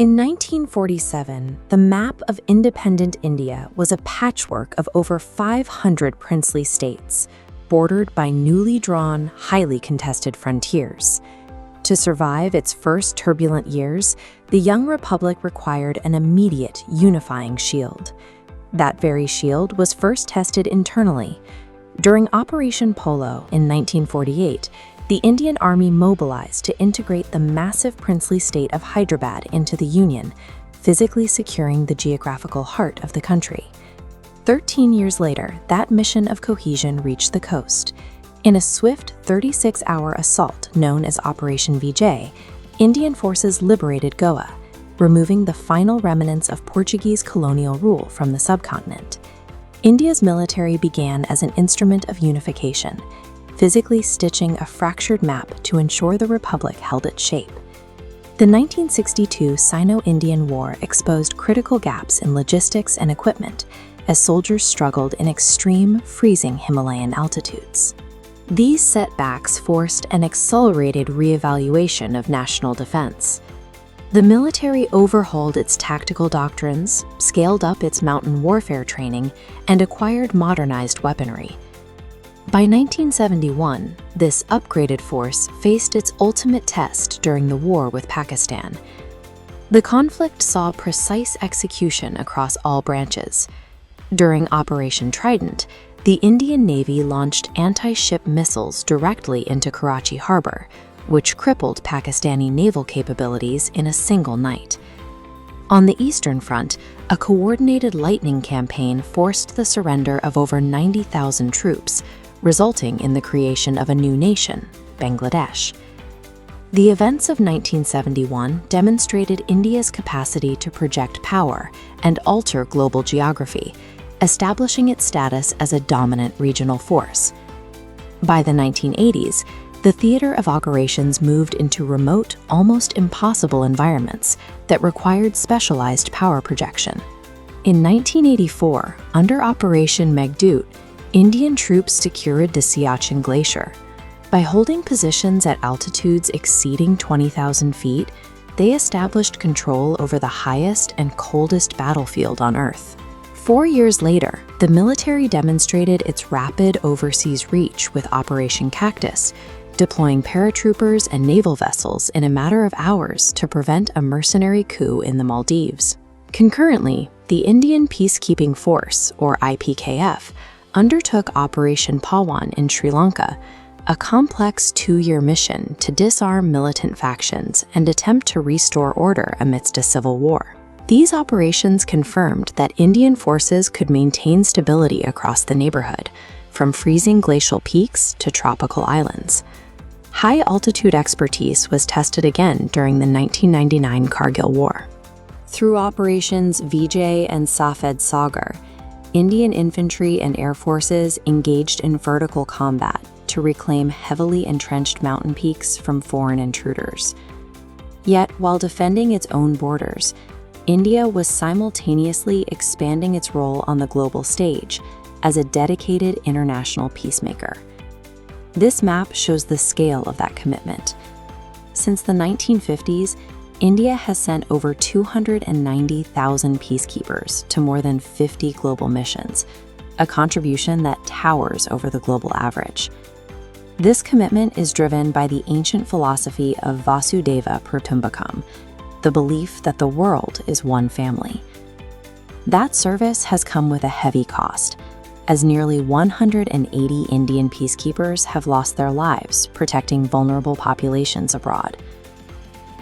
In 1947, the map of independent India was a patchwork of over 500 princely states, bordered by newly drawn, highly contested frontiers. To survive its first turbulent years, the young republic required an immediate, unifying shield. That very shield was first tested internally. During Operation Polo in 1948, the Indian Army mobilized to integrate the massive princely state of Hyderabad into the Union, physically securing the geographical heart of the country. 13 years later, that mission of cohesion reached the coast. In a swift 36-hour assault known as Operation Vijay, Indian forces liberated Goa, removing the final remnants of Portuguese colonial rule from the subcontinent. India's military began as an instrument of unification, physically stitching a fractured map to ensure the republic held its shape. The 1962 Sino-Indian War exposed critical gaps in logistics and equipment as soldiers struggled in extreme, freezing Himalayan altitudes. These setbacks forced an accelerated reevaluation of national defense. The military overhauled its tactical doctrines, scaled up its mountain warfare training, and acquired modernized weaponry. By 1971, this upgraded force faced its ultimate test during the war with Pakistan. The conflict saw precise execution across all branches. During Operation Trident, the Indian Navy launched anti-ship missiles directly into Karachi harbor, which crippled Pakistani naval capabilities in a single night. On the Eastern Front, a coordinated lightning campaign forced the surrender of over 90,000 troops, resulting in the creation of a new nation, Bangladesh. The events of 1971 demonstrated India's capacity to project power and alter global geography, establishing its status as a dominant regional force. By the 1980s, the theater of operations moved into remote, almost impossible environments that required specialized power projection. In 1984, under Operation Meghdoot, Indian troops secured the Siachen glacier. By holding positions at altitudes exceeding 20,000 feet, they established control over the highest and coldest battlefield on Earth. 4 years later, the military demonstrated its rapid overseas reach with Operation Cactus, deploying paratroopers and naval vessels in a matter of hours to prevent a mercenary coup in the Maldives. Concurrently, the Indian Peacekeeping Force, or IPKF, undertook Operation Pawan in Sri Lanka, a complex 2-year mission to disarm militant factions and attempt to restore order amidst a civil war. These operations confirmed that Indian forces could maintain stability across the neighborhood, from freezing glacial peaks to tropical islands. High-altitude expertise was tested again during the 1999 Kargil War. Through operations Vijay and Safed Sagar, Indian infantry and air forces engaged in vertical combat to reclaim heavily entrenched mountain peaks from foreign intruders. Yet, while defending its own borders, India was simultaneously expanding its role on the global stage as a dedicated international peacemaker. This map shows the scale of that commitment. Since the 1950s, India has sent over 290,000 peacekeepers to more than 50 global missions, a contribution that towers over the global average. This commitment is driven by the ancient philosophy of Vasudhaiva Kutumbakam, the belief that the world is one family. That service has come with a heavy cost, as nearly 180 Indian peacekeepers have lost their lives protecting vulnerable populations abroad.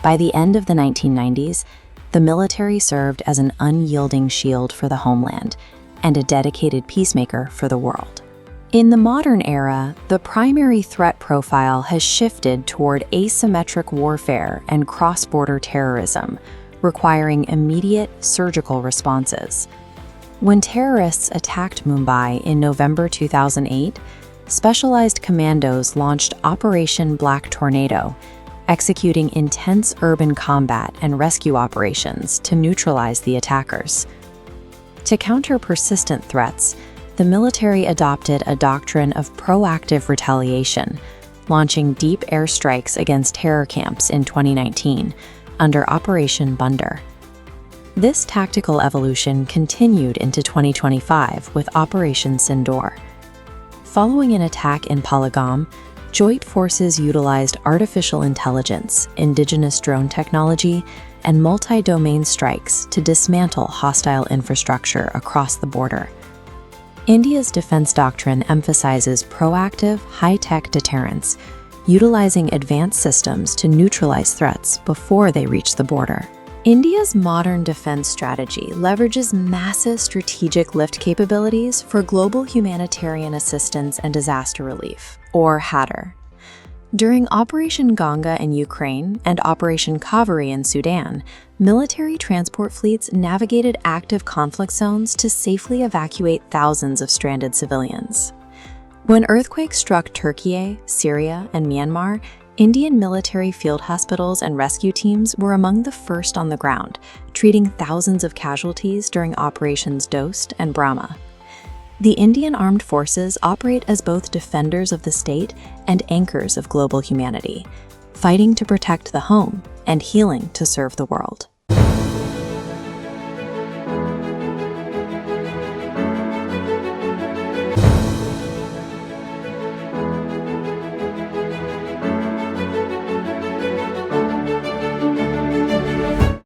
By the end of the 1990s, the military served as an unyielding shield for the homeland and a dedicated peacemaker for the world. In the modern era, the primary threat profile has shifted toward asymmetric warfare and cross-border terrorism, requiring immediate surgical responses. When terrorists attacked Mumbai in November 2008, specialized commandos launched Operation Black Tornado, executing intense urban combat and rescue operations to neutralize the attackers. To counter persistent threats, the military adopted a doctrine of proactive retaliation, launching deep airstrikes against terror camps in 2019 under Operation Sindoor. This tactical evolution continued into 2025 with Operation Sindoor. Following an attack in Pahalgam, joint forces utilized artificial intelligence, indigenous drone technology, and multi-domain strikes to dismantle hostile infrastructure across the border. India's defense doctrine emphasizes proactive, high-tech deterrence, utilizing advanced systems to neutralize threats before they reach the border. India's modern defense strategy leverages massive strategic lift capabilities for global humanitarian assistance and disaster relief, or HADR. During Operation Ganga in Ukraine and Operation Kaveri in Sudan, military transport fleets navigated active conflict zones to safely evacuate thousands of stranded civilians. When earthquakes struck Turkey, Syria, and Myanmar, Indian military field hospitals and rescue teams were among the first on the ground, treating thousands of casualties during Operations Dost and Brahma. The Indian Armed Forces operate as both defenders of the state and anchors of global humanity, fighting to protect the home and healing to serve the world.